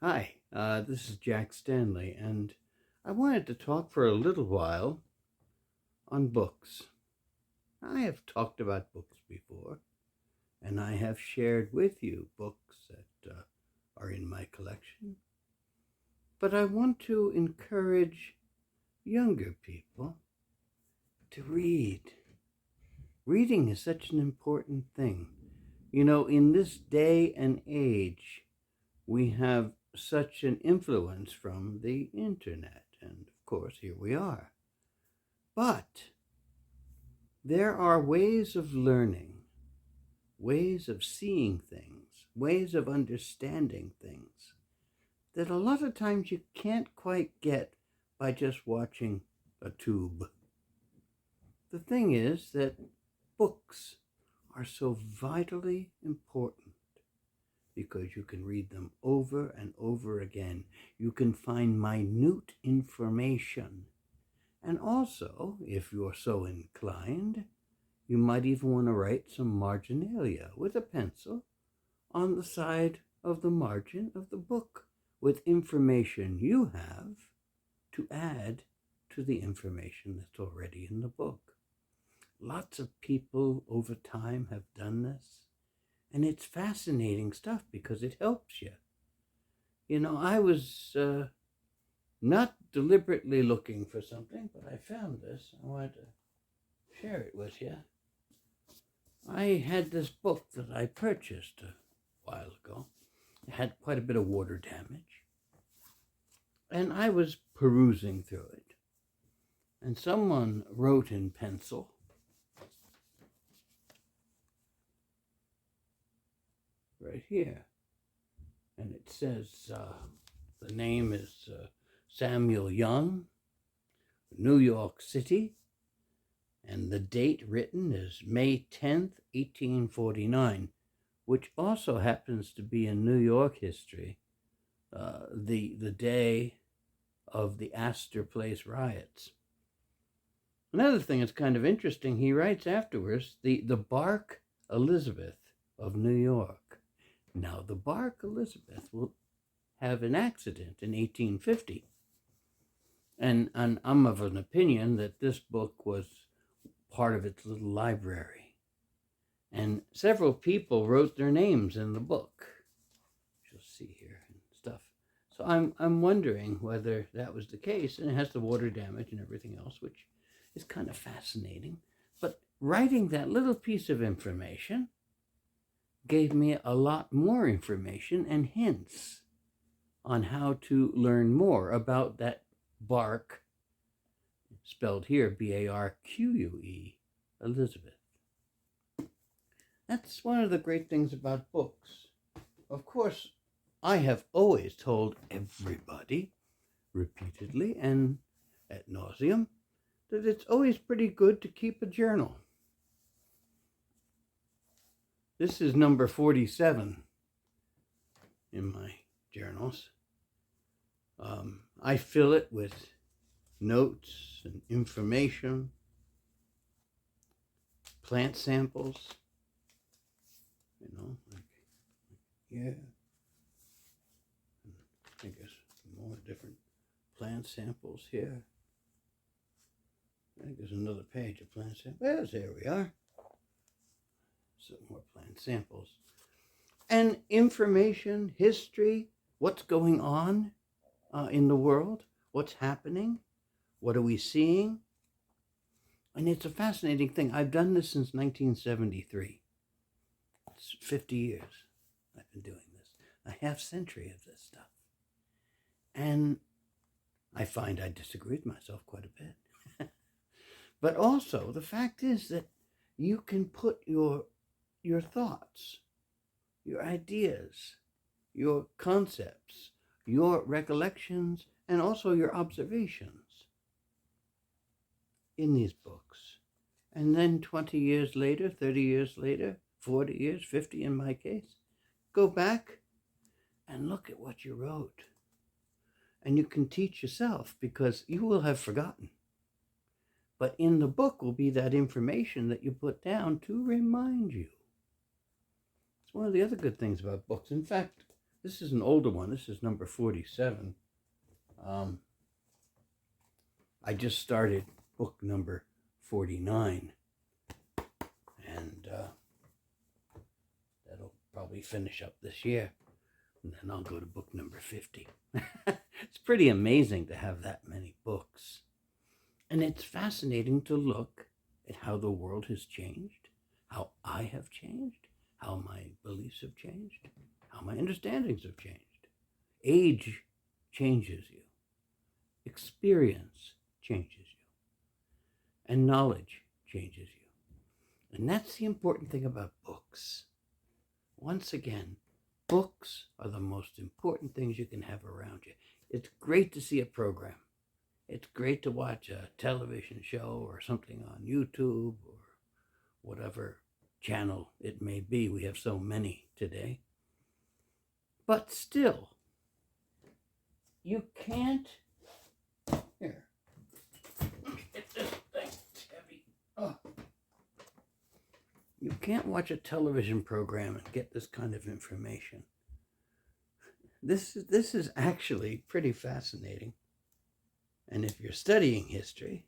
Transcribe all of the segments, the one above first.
Hi, this is Jack Stanley, and I wanted to talk for a little while on books. I have talked about books before, and I have shared with you books that are in my collection, but I want to encourage younger people to read. Reading is such an important thing. You know, in this day and age, we have such an influence from the internet, and of course, here we are. But there are ways of learning, ways of seeing things, ways of understanding things that a lot of times you can't quite get by just watching a tube. The thing is that books are so vitally important because you can read them over and over again. You can find minute information. And also, if you're so inclined, you might even want to write some marginalia with a pencil on the side of the margin of the book with information you have to add to the information that's already in the book. Lots of people over time have done this, and it's fascinating stuff because it helps you. You know, I was not deliberately looking for something, but I found this. I wanted to share it with you. I had this book that I purchased a while ago. It had quite a bit of water damage. And I was perusing through it. And someone wrote in pencil, right here. And it says, the name is Samuel Young, New York City. And the date written is May 10th, 1849, which also happens to be in New York history, the day of the Astor Place riots. Another thing that's kind of interesting, he writes afterwards, the bark Elizabeth of New York. Now, the bark Elizabeth will have an accident in 1850. And I'm of an opinion that this book was part of its little library. And several people wrote their names in the book. You'll see here and stuff. So I'm wondering whether that was the case. And it has the water damage and everything else, which is kind of fascinating. But writing that little piece of information gave me a lot more information and hints on how to learn more about that bark, spelled here Barque, Elizabeth. That's one of the great things about books. Of course, I have always told everybody, repeatedly and ad nauseum, that it's always pretty good to keep a journal. This is number 47 in my journals. I fill it with notes and information, plant samples, like here. I guess more different plant samples here. I think there's another page of plant samples. There we are. Some more plant samples. And information, history, what's going on in the world, what's happening, what are we seeing? And it's a fascinating thing. I've done this since 1973. It's 50 years I've been doing this. A half century of this stuff. And I find I disagree with myself quite a bit. But also, the fact is that you can put your thoughts, your ideas, your concepts, your recollections, and also your observations in these books. And then 20 years later, 30 years later, 40 years, 50 in my case, go back and look at what you wrote. And you can teach yourself because you will have forgotten. But in the book will be that information that you put down to remind you. It's one of the other good things about books. In fact, This is an older one. This is number 47. Um, I just started book number 49, and that'll probably finish up this year, and then I'll go to book number 50. It's pretty amazing to have that many books, and it's fascinating to look at how the world has changed, how I have changed, how my beliefs have changed, how my understandings have changed. Age changes you. Experience changes you. And knowledge changes you. And that's the important thing about books. Once again, books are the most important things you can have around you. It's great to see a program. It's great to watch a television show or something on YouTube or whatever channel it may be. We have so many today. But still, you can't... Here. Get this thing. It's heavy. Oh. You can't watch a television program and get this kind of information. This is actually pretty fascinating. And if you're studying history,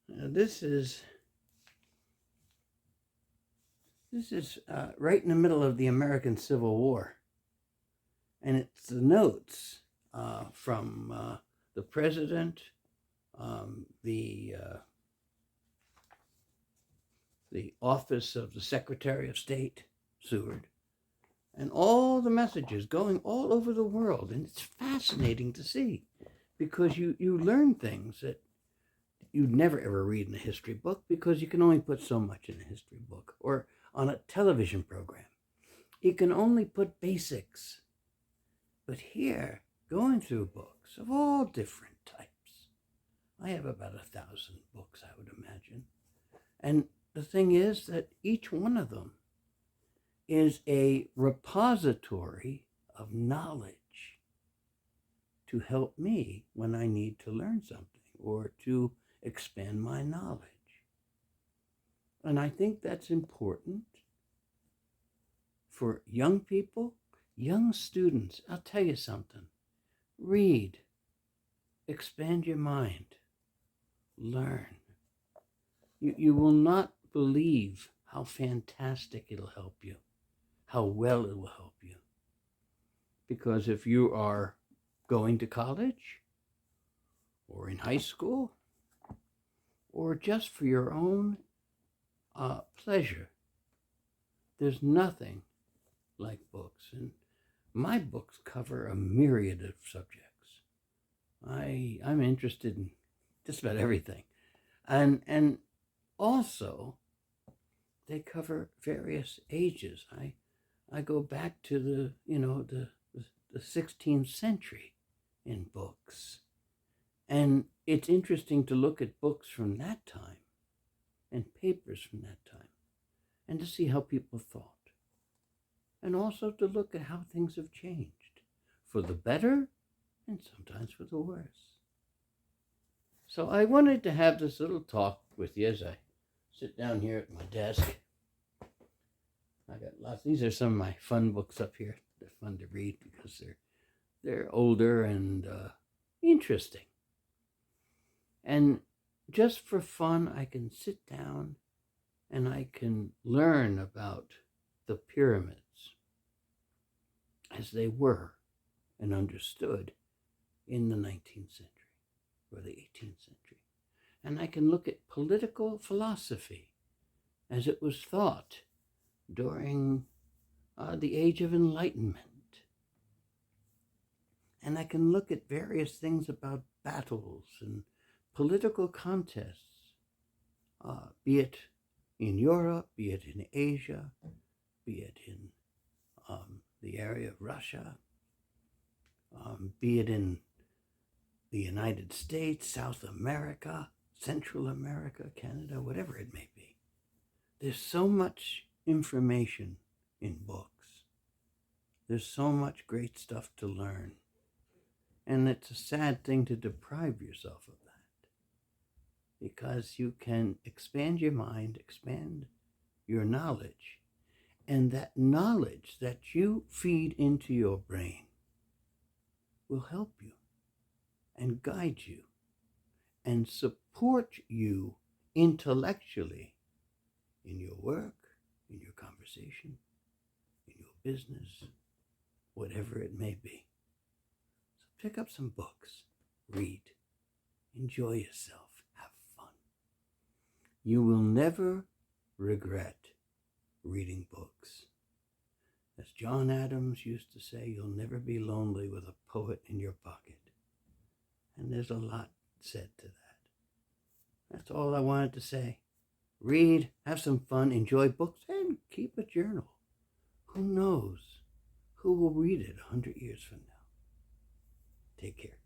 this is right in the middle of the American Civil War. And it's the notes from the president, the office of the Secretary of State, Seward, and all the messages going all over the world. And it's fascinating to see, because you learn things that you'd never ever read in a history book, because you can only put so much in a history book or on a television program. You can only put basics. But here, going through books of all different types, I have about 1,000 books, I would imagine. And the thing is that each one of them is a repository of knowledge to help me when I need to learn something or to expand my knowledge. And I think that's important for young people, young students. I'll tell you something. Read. Expand your mind. Learn. You will not believe how fantastic it'll help you, how well it will help you. Because if you are going to college, or in high school, or just for your own pleasure, there's nothing like books. And my books cover a myriad of subjects. I'm interested in just about everything. And also, they cover various ages. I go back to the 16th century in books. And it's interesting to look at books from that time and papers from that time and to see how people thought. And also to look at how things have changed for the better and sometimes for the worse. So I wanted to have this little talk with you as I sit down here at my desk. I got lots. These are some of my fun books up here. They're fun to read because they're older and interesting. And just for fun, I can sit down and I can learn about the pyramids as they were and understood in the 19th century or the 18th century. And I can look at political philosophy as it was thought during the Age of Enlightenment. And I can look at various things about battles and political contests, be it in Europe, be it in Asia, be it in the area of Russia, be it in the United States, South America, Central America, Canada, whatever it may be. There's so much information in books. There's so much great stuff to learn. And it's a sad thing to deprive yourself of that, because you can expand your mind, expand your knowledge, And that knowledge that you feed into your brain will help you and guide you and support you intellectually in your work, in your conversation, in your business, whatever it may be. So pick up some books, read, enjoy yourself, have fun. You will never regret reading books. As John Adams used to say, you'll never be lonely with a poet in your pocket. And there's a lot said to that. That's all I wanted to say. Read, have some fun, enjoy books, and keep a journal. Who knows who will read it 100 years from now? Take care.